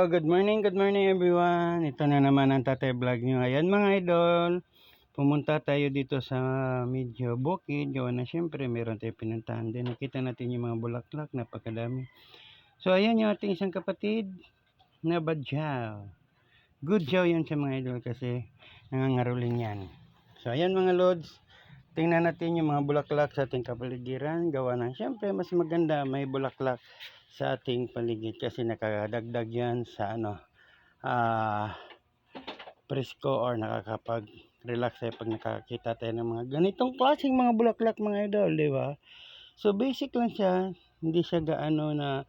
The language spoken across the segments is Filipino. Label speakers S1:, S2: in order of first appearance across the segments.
S1: Good morning everyone. Ito na naman ang Tatay Vlog nyo. Ayan mga idol, pumunta tayo dito sa medyo bukid. Gawa na syempre, meron tayo pinuntahan din. Nakita natin yung mga bulaklak, napakadami. So ayan yung ating isang kapatid na badyaw. Good job yan sa mga idol kasi nangangaroling yan. So ayan mga lods, tingnan natin yung mga bulaklak sa ating kapaligiran. Gawa na syempre, mas maganda may bulaklak sa ating paligid kasi nakadagdag yan sa presko or nakakapag-relax tayo pag nakakita tayo ng mga ganitong klaseng mga bulaklak mga idol, di ba? So basic lang siya, hindi siya gaano na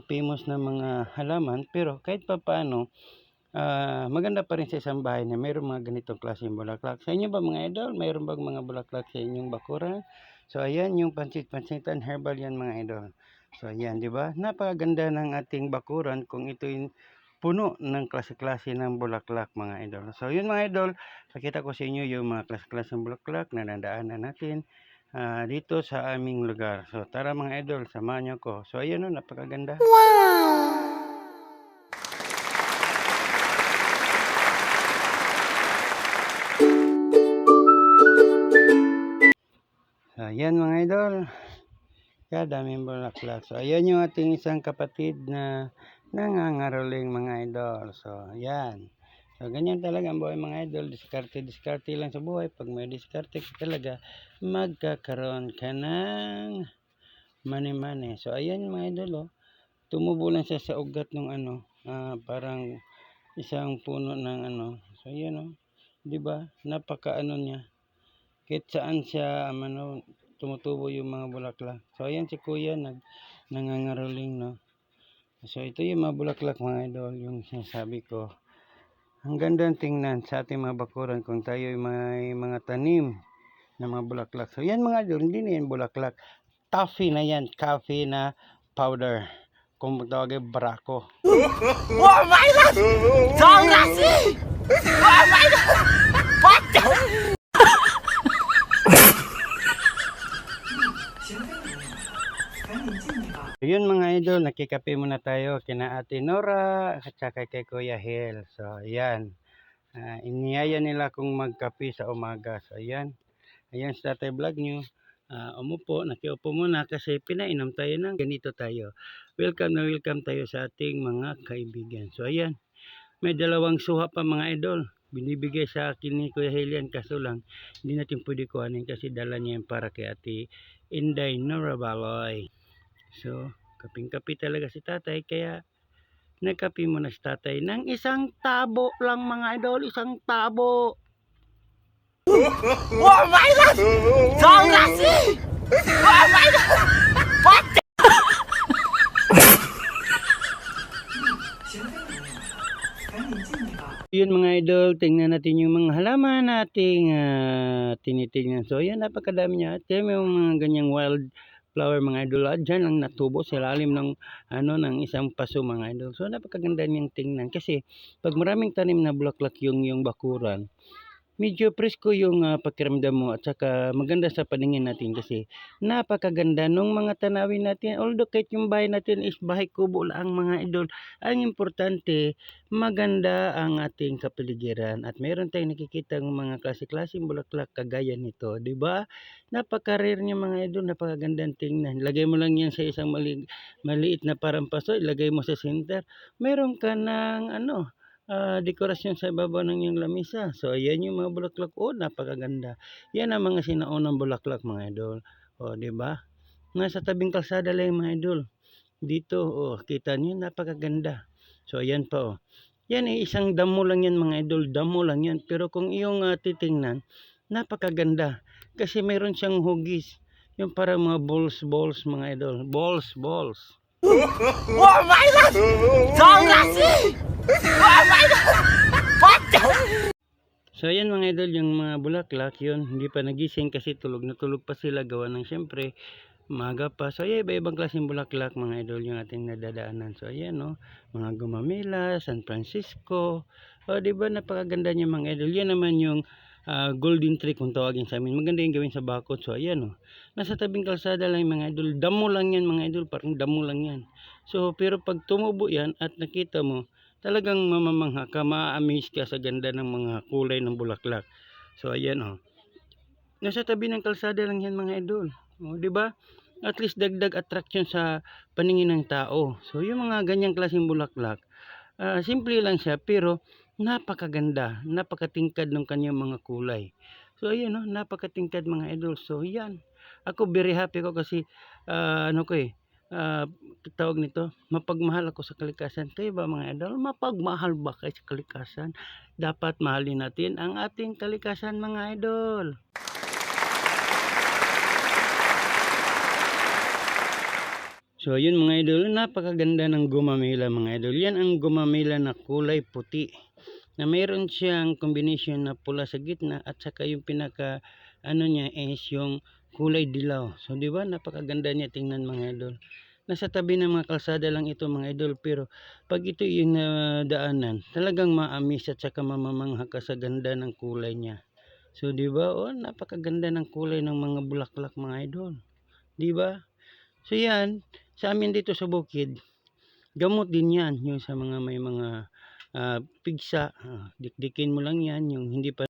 S1: famous na mga halaman, pero kahit pa paano maganda pa rin sa isang bahay na mayroong mga ganitong klaseng bulaklak. Sa inyo ba mga idol, mayroon bang mga bulaklak sa inyong bakuran? So ayan yung pansit-pansitan herbal yan mga idol. So ayan, di ba? Napakaganda ng ating bakuran kung ito'y puno ng klase-klase ng bulaklak mga idol. So yun mga idol, pakita ko sa inyo yung mga klase-klase ng bulaklak na nadaanan natin dito sa aming lugar. So tara mga idol, samahan niyo ko. So ayan o, napakaganda. Wow! Ayan mga idol, kadaming bulaklak. So ayan yung ating isang kapatid na nangangaroling mga idol. So ayan. So ganyan talaga ang buhay mga idol. Diskarte lang sa buhay. Pag may diskarte ka talaga, magkakaroon ka ng money. So ayan mga idol, oh. Tumubo lang siya sa ugat ng parang isang puno ng So ayan, oh. 'Di ba? Napaka niya. Kahit saan siya tumutubo yung mga bulaklak. So ayan si kuya nangangaroling, no. So ito yung mga bulaklak mga idol, yung sinasabi ko. Ang ganda tingnan sa ating mga bakuran kung tayo may mga tanim na mga bulaklak. So yan mga idol, hindi na yan bulaklak. Coffee na yan, coffee na powder. Kung tawagin barako. Oh my God! Songlasi! Oh my God! What the? Yun mga idol, nakikape muna tayo kina Ate Nora at saka kay Kuya Hel. So ayan, iniyaya nila kung magkape sa umaga. So ayan sa Tatay Vlog nyo. Nakiupo muna kasi pinainom tayo ng ganito tayo. Welcome tayo sa ating mga kaibigan. So ayan, may dalawang suha pa mga idol. Binibigay sa akin ni Kuya Helian, kaso lang hindi natin pwede kuhanin kasi dala niya yung para kay Ate Inday Nora Baloy. So kaping-kapi talaga si tatay, kaya nagkapi muna si tatay ng isang tabo lang mga idol, isang tabo. Oh my God! Songlasi! Oh my God! What? Yun mga idol, tingnan natin yung mga halaman nating tinitingnan. So yan, napakadami niya. At may mga ganyang wild flower mga idol. Diyan lang natubo sa ilalim ng ng isang paso mga idol. So napakaganda niyang tingnan kasi pag maraming tanim na bulaklak yung bakuran, medyo presko yung pakiramdam mo at saka maganda sa paningin natin kasi napakaganda nung mga tanawin natin. Although kahit yung bahay natin is bahay kubo lang mga idol, ang importante maganda ang ating kapaligiran at meron tayong nakikita ng mga klase-klaseng bulaklak kagaya nito, di ba? Napaka-rare niya mga idol, napakagandang tingnan. Lagay mo lang yan sa isang maliit na parang paso, ilagay mo sa center, meron ka ng dekorasyon sa ibabaw ng iyong lamisa. So ayan yung mga bulaklak, napakaganda. Yan ang mga sinaunang bulaklak mga idol. Di ba? Nasa tabing kalsada lang mga idol. Dito, kita niyo, napakaganda. So ayan pa, yan isang damo lang yan mga idol, damo lang yan. Pero kung iyong titingnan, napakaganda. Kasi meron siyang hugis. Yung parang mga balls mga idol. Balls. Oh my God! Songlasi! Oh my God! What? So ayan mga idol, yung mga bulaklak yun, hindi pa nagising kasi tulog pa sila, gawa ng syempre maga pa. So ayan, iba-ibang klaseng bulaklak mga idol yung ating nadadaanan. So ayan, mga gumamela, San Francisco. Diba napakaganda niya mga idol. Yan naman yung golden tree kung tawagin sa amin. Maganda yung gawin sa bakod. So ayan oh. Nasa tabing kalsada lang yung mga idol. Damo lang yan mga idol. Parang damo lang yan. So pero pag tumubo yan at nakita mo, talagang mamamangha ka, ma-amaze ka sa ganda ng mga kulay ng bulaklak. So ayan oh. Nasa tabi ng kalsada lang yan mga idol. O, di ba? At least dagdag attraction sa paningin ng tao. So yung mga ganyang klaseng bulaklak, simple lang siya pero napakaganda, napakatingkad ng kanyang mga kulay. So ayun no, napakatingkad mga idol. So yan. Ako very happy ko kasi ano ko tawag nito, mapagmahal ako sa kalikasan. Kayo ba mga idol? Mapagmahal ba kayo sa kalikasan? Dapat mahalin natin ang ating kalikasan mga idol. So yun mga idol, napakaganda ng gumamela mga idol. Yan ang gumamela na kulay puti. Na mayroon siyang combination na pula sa gitna at saka yung pinaka ano niya is yung kulay dilaw. So di ba napakaganda niya tingnan mga idol. Nasa tabi ng mga kalsada lang ito mga idol pero pag ito yung daanan, talagang ma-amaze at saka mamamangha ka sa ganda ng kulay niya. So di ba? Oh, napakaganda ng kulay ng mga bulaklak mga idol. Di ba? So yan, sa amin dito sa bukid, gamot din yan, yung sa mga may mga pigsa, dikdikin mo lang yan, yung hindi pa